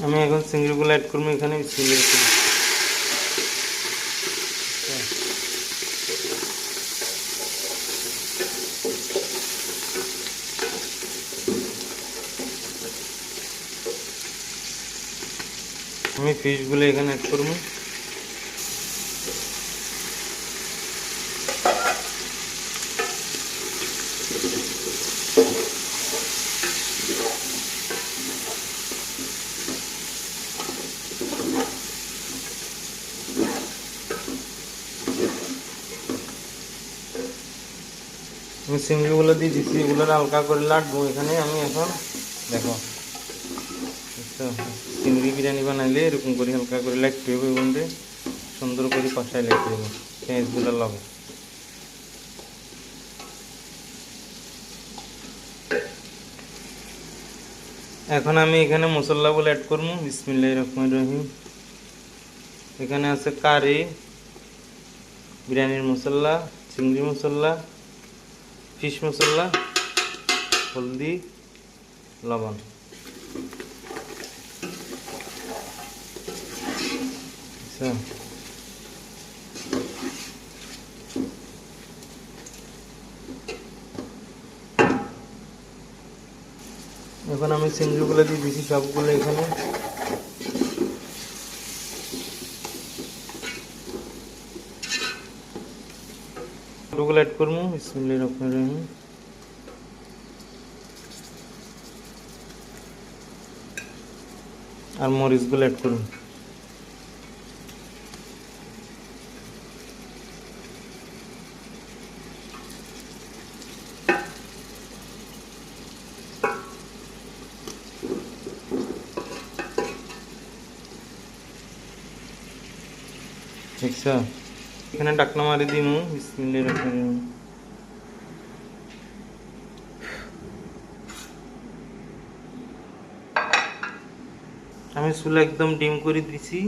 আমি এখন চিংড়িগুলো অ্যাড করবো এখানে। আমি ফিশগুলো এখানে অ্যাড করবো। আমি চিংড়িগুলো দিয়ে দিচ্ছি, এগুলো হালকা করে লাটবো এখানে। আমি এখন দেখো চিংড়ি বিরিয়ানি বানাইলে এরকম করে হালকা করে লাটতে হবে, এবং সুন্দর করে কষাই লাইতে হবে পেঁয়াজগুলো লগে। এখন আমি এখানে মশলাগুলো অ্যাড করবো। বিসমিল্লাহির রহমানির রহিম। এখানে আছে কারি, বিরিয়ানির মশলা, চিংড়ি মশলা, ফিশ মশলা, হলদি, লবণ। আচ্ছা, এখন আমি চিংড়িগুলো দিয়ে দিচ্ছি সবগুলো এখানে। ওগুলো অ্যাড করবো। বিসমিল্লাহির রহমানির রহিম। আর মরিচগুলো অ্যাড করুন। দেখছো, এখানে ডাকনা মারি দিমু। বিসমিল্লাহির রহমানির রহিম। আমি চুলা একদম ডিম করে দিছি।